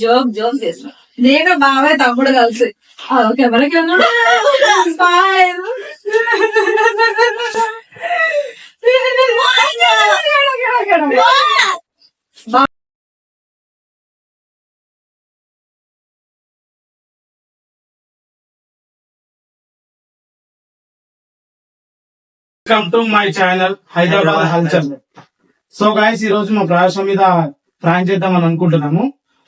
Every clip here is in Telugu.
జోక్ జోక్ చేసిన నేను బాబాయ్ తమ్ముడు కలిసి కెమెరాకి welcome to my channel Hyderabad హల్చల్. సో గైస్ ఈ రోజు మా ప్రయాసం మీద ఫ్రాంక్ చేద్దామని అనుకుంటున్నాము.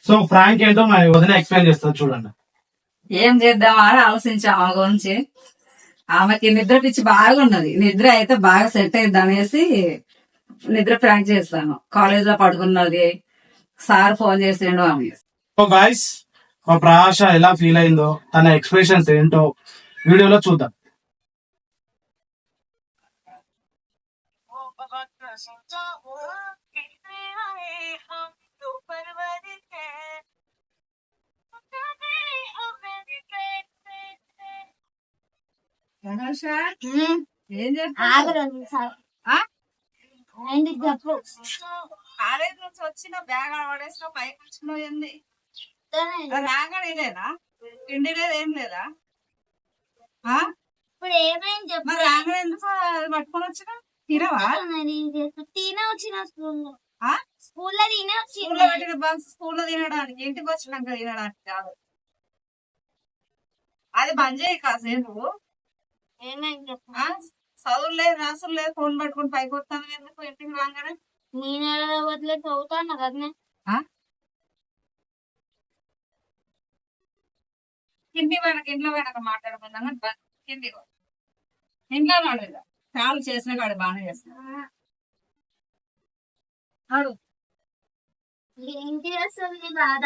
సో ఫ్రాంక్ ఏంటో మా వదిన ఎక్స్ప్లెయిన్ చేస్తారు చూడండి. ఏం చేద్దామా అని ఆలోచించాం ఆమె గురించి. ఆమెకి నిద్ర పిచ్చి బాగున్నది, నిద్ర అయితే బాగా సెట్ అయింది అనేసి నిద్ర ఫ్రాంక్ చేస్తాను. కాలేజ్ లో పడుకున్నది, సార్ ఫోన్ చేసిండు ఆమె. సో గైస్ మా ప్రయాస ఎలా ఫీల్ అయిందో, తన ఎక్స్ప్రెషన్స్ ఏంటో వీడియోలో చూద్దాం. ఏం కాలేజ్ నుంచి వచ్చిన బ్యాగ్ పడేసిన పైకి వచ్చినావు ఏంది? రాగానే లేదా తిండి లేదా ఏం లేదా? ఇప్పుడు ఏమైంది చెప్పు. మరి రాగానే ఎందుకు పట్టుకొని వచ్చినా? తినవా? తినే వచ్చిన స్కూల్లో తినే వచ్చి పెట్టిన బాక్స్ స్కూల్లో తినడానికి, ఇంటికి వచ్చినాక తినడానికి కాదు. అది బంద్ చేయి కాసేపు. ఏమైంది చెప్పు. చదువులు లేదు, రాసులు లేదు, ఫోన్ పట్టుకుని పైకి వస్తాను ఎందుకు ఇంటికి రాగానే? నేను వదిలే చదువుతాను కదనే. ఇంట్లో పోయినాక మాట్లాడుకుందాం. కిందికి ఇంట్లో వాడు చాలు చేసిన కాడు బాగానే చేస్తున్నా. ఏంటి వస్తుంది బాధ?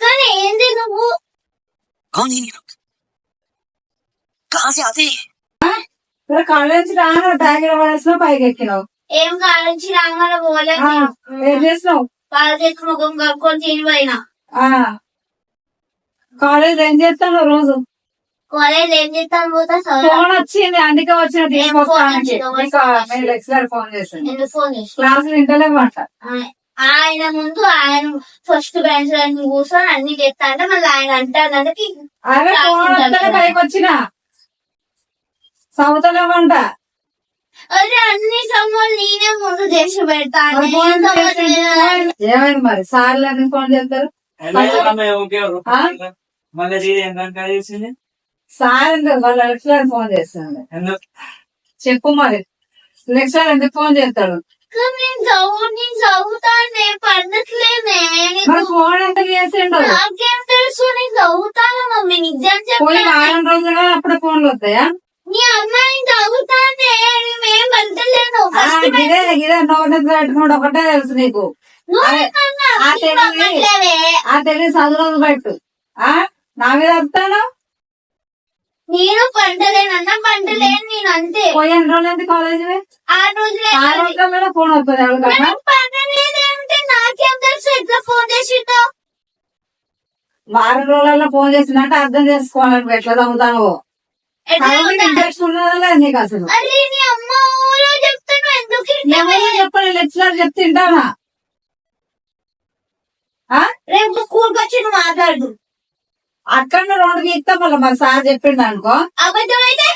కానీ ఏంది నువ్వు కాలేజ్ రాను బ్యాగ్ పడేసిన పైకి ఎక్కినావు. ఏం కాలేజీ రాగానే పోలేదు. ఏం చేసినావు? కాలేజ్ ముఖం కప్పుకొని తినిపోయినా. కాలేజ్ ఏం చేస్తాను రోజు? కాలేజ్ ఏం చేస్తాను పోతా. ఫోన్ వచ్చింది అందుకే వచ్చిన లెక్చరర్ ఫోన్ చేసింది. ఫోన్ చేసి క్లాసులు వింటలేమంట. ఆయన ముందు ఆయన ఫస్ట్ బెంచ్ లో కూర్చొని అన్ని చెప్తా అంటే మళ్ళీ ఆయన అంటానంటే అదే ఫోన్ పైకి వచ్చిన చదువుతలేమంట. అదే అన్ని సమయాలు నేనే ముందు చేసి పెడతాను. ఏమైంది మరి సార్లు అన్ని ఫోన్ చేస్తారు? సార్ ఎందుకు వాళ్ళ లెక్చరర్ ఫోన్ చేస్తాడు? చెప్పు మరి లెక్చరర్ ఎందుకు ఫోన్ చేస్తాడు? నేను చదువుతాను పడట్లేదే. ఫోన్ ఎందుకు చేసిండు? నాకేం తెలుసు, నేను చదువుతాను మమ్మీ. నిజం చెప్పి వారం రోజులు అప్పుడు ఫోన్లు వస్తాయా? నీ అమ్మాయిని చదువుతానే మేమేం పడతలేదు. ఇదే నోటి పెట్టుకుంటే ఒకటే తెలుసు నీకు. ఆ తెలివి చదువు పెట్టు. నా మీద చెప్తాను. నేను పంటలేనన్నా పంటలేను నేను అంతే. పోయిన రోజులు ఎంత కాలేజ్? 6 రోజులే. 6 రోజుల మీద ఫోన్ వస్తుంది. పంటలేదంటే నాకేం తెలుసు ఎట్లా ఫోన్ చేసిందో. వారం రోజులలో ఫోన్ చేసిందంటే అర్థం చేసుకోవాలని ఎట్లా చదువుతాను. ఇంట్రెస్ట్ ఉన్నదా నీకు అసలు? అరే నీ అమ్మ చెప్తాను ఎందుకు చెప్పండి లెక్చరర్ చెప్తుంటానా? రేపు స్కూల్కి వచ్చి నువ్వు మాట్లాడు. అక్కడ 2 గీస్తా మళ్ళీ మరి సార్ చెప్పిండు అనుకో. అబద్ధమైతే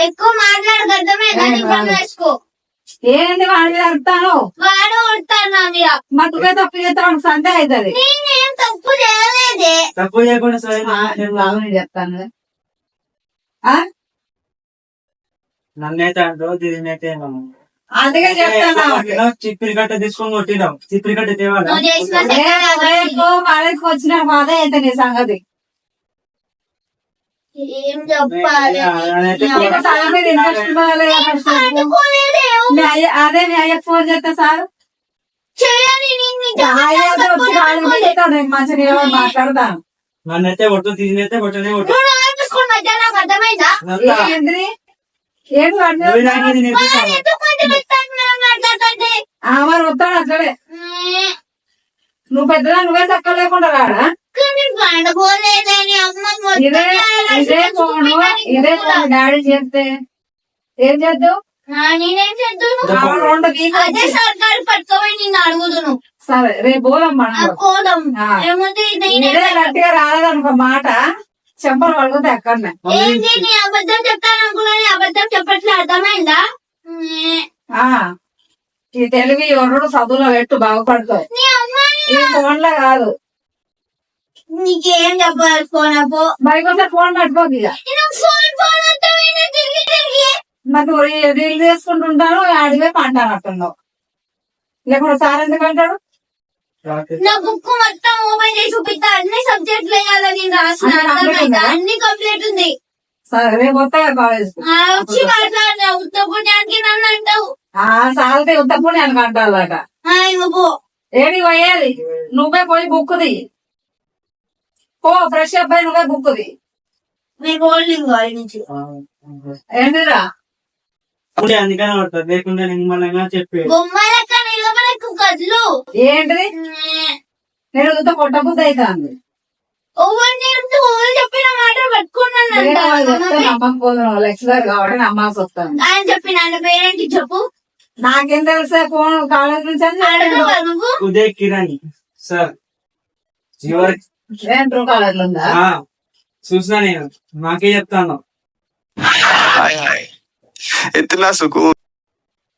ఎక్కువ మాట్లాడు అర్థమైందా? వేసుకో. ఏంటి వాడి మీద అడుగుతాను? వాడు కొడతాను నా మీద. మట్టుగా తప్పు చేస్తాను సందే అవుతుంది. నేనేం తప్పు చేయలేదే. తప్పు చేయకుండా చెప్తాను. నన్నైతే అంటూ దీనైతే అందుకే చెప్తాను. చిప్పిరి కట్ట తీసుకొని కొట్టినావు. చిప్పిరి కట్ట తేవాలి. కాలేజ్కి వచ్చిన బాధ అయితే నీ సంగతి. ఏం చెప్పాలి? అదే మీ అయ్యకు ఫోన్ చేస్తా సార్ మంచిగా మాట్లాడతాను. నన్నైతే కొట్టు, దీనైతే కొట్టనే కొట్టు. అర్థమైందా? ఏంటి వాడిని నువ్వు నాకు ఇది నేర్పిస్తావా? మరి వస్తాడు అట్లనే నువ్వు పెద్దగా నువ్వే చక్క లేకుండా రాడా ఇదే ఇదే ఫోను ఇదే ఫోన్ డాడీ చేస్తే ఏం చేద్దావు నేనేం చేద్దాను ఆ రెండు గీత అదే సర్కారు పట్టుకోమని నేను అడుగుదును సరే రేపు పోదమ్మా కోదం ఆ. ఏముంది ఇదే గట్టిగా రాలేదనుకో మాట చెంపలు పడుకుంటే అక్కడనే ఏంటి నీ అబద్ధం చెప్తాను అనుకున్నాను అబద్ధం చెప్పట్లే అర్థమైందా ఆ ఈ తెలివి ఎవరు చదువులో పెట్టు బాగుపడతావు నీ అమ్మాయి ఈ ఫోన్లో కాదు నీకేం చెప్పాలనుకోనపో బయట ఒకసారి ఫోన్ పట్టుకోకు ఇక ఫోన్ అంతా తిరిగి తిరిగి మరి నువ్వు రీల్ చేసుకుంటుంటాను అడిగే పంటాను అంటున్నావు లేకుండా సార్ ఎందుకు అంటాడు నా బుక్ మొత్తం ఓపెన్ చేసి చూపిస్తా అన్ని సబ్జెక్టులు వేయాలి నేను రాసిన అన్ని complete అర్థమైందా? ఉందా? అన్ని కంప్లీట్ ఉంది సరే రేపు వస్తాయా కాలేజ్ వచ్చి మాట్లాడినా ఉత్తపుణ్యానికి నన్ను అంటావు సాగితే ఉత్తప్పుడు నేను అంటాలట ఇవ్వ పో ఏడికి పోయేది నువ్వే పోయి బుక్కుది పో ఫ్రెష్ అబ్బాయి నువ్వే బుక్కుది మీకు హోల్డింగ్ వాళ్ళ నుంచి ఏంటిరా ఉండే అందుకనే పడుతుంది లేకుండా నిమ్మలంగా చెప్పి బొమ్మలక్క నిలబడకు కళ్ళు ఏంటిది నేను ఇంత కొట్ట బుద్ధి అవుతుంది ఓవర్ చెప్పిన మాట పట్టుకున్నాను నమ్మకపోతున్నావు లెక్చరర్ కాబట్టి నమ్మాల్సి వస్తాను ఆయన చెప్పిన ఆయన పేరేంటి చెప్పు నాకేం తెలుసా ఫోన్ కాలేజ్ నుంచి అని అడగవా చెప్పాడు. నువ్వు ఉదయ్ కిరణ్ సార్ చివరికి ఏం ట్రూ కాలేజ్ లో ఉందా చూసినా నేను నాకే చెప్తాను हाय हाय इतना सुकून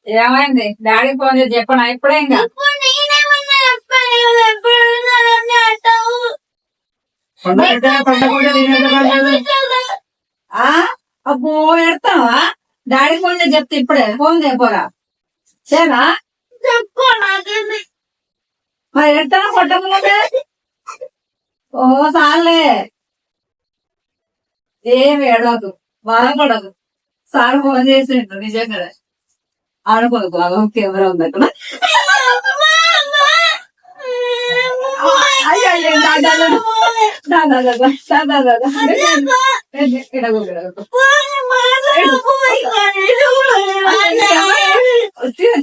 ఏమైంది డాడీ ఫోన్ చేసి చెప్పనా ఇప్పుడే ఇంకా ఇప్పుడు నేనేమన్నా చెప్పాను ఎప్పుడు అన్నీ అంటావు ఆ అబ్బో ఎడతావా డాడీ ఫోన్ చేసి చెప్తే ఇప్పుడే ఫోన్ చేయపోరా చేనా చెప్పు నాకేంది మరి ఎడతానా కొట్టకపోతే ఓ సార్లే ఏమి ఏడవదు బాధపడదు సార్ ఫోన్ చేసిండు నిజంగా ఆడుకోదు బాగా కెమెరా ఉంది అక్కడ అయ్యో అయ్యో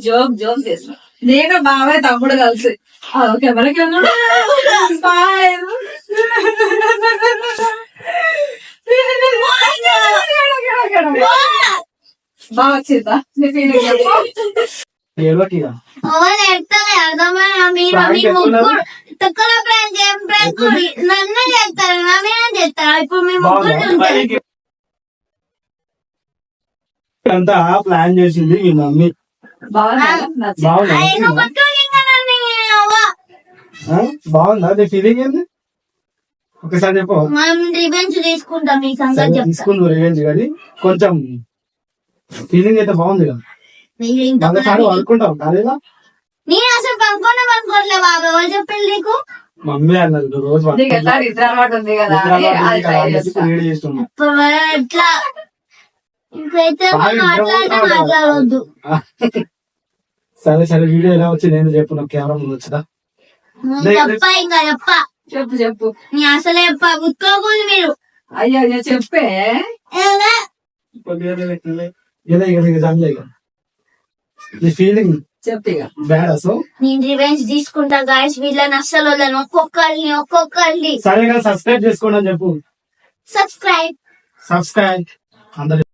జోక్ జోక్ చేసిన నేను బాబాయ్ తమ్ముడు కలిసి కెమెరాకి ఉన్నాడు బాగా వచ్చిందా నీ ఫీలింగ్ చెప్పు ఏడవకి ఇక. ఓవర్ ఎడతానే అర్థమైనా మీరు మీ ముగ్గురు తక్కువ ప్రాంక్ ఏం ప్రాంక్ నన్ను చేస్తారు నా మీద చేస్తారా ఇప్పుడు మీ ముగ్గురు ఉంటారు అంతా ప్లాన్ చేసింది మీ మమ్మీ బాగా నచ్చింది బాగుందా ఆయన పట్టుకొని ఇంకా నన్ను అవ్వ బాగుందా నీ ఫీలింగ్ ఏంది ఒకసారి చెప్పు మనం రివెంజ్ తీసుకుంటాం ఈ సంగతి సరే, చెప్తా తీసుకుని రివెంజ్ కానీ కొంచెం ఫీలింగ్ అయితే బాగుంది కదా మీరు ఇంత మళ్ళీసారి అనుకుంటాం కాలేదా నేను అసలు పనుకోలే బాబు ఎవరు చెప్పారు నీకు మమ్మీ అన్నది నువ్వు రోజు నీకు ఎట్లా నిద్ర అలవాటు ఉంది కదా అని అది try చేస్తా. వేడి చేస్తున్నా ఇప్పుడు ఎట్లా ఇంకైతే బాగా మాట్లాడితే ఇంట్లో మాట్లాడవద్దు సరే సరే వీడియో ఎలా వచ్చింది ఏందో చెప్పు నాకు కెమెరా ముందు వచ్చిందా చెప్పా ఇంకా చెప్పా చెప్పు చెప్పు నీ అసలే చెప్పా గుర్తుకోకూడదు మీరు అయ్యో అయ్యో చెప్పే ఏలా? ఇలా ఇక జంగలే ఇక నీ ఫీలింగ్ చెప్పు ఇక బ్యాడ్ సో నేను రివెంజ్ తీసుకుంటా గాయస్ వీళ్ళని అస్సలు వదలను ఒక్కొక్కరిని సరే కదా సబ్స్క్రైబ్ చేసుకోండి అని చెప్పు సబ్స్క్రైబ్ సబ్స్క్రైబ్ అందరు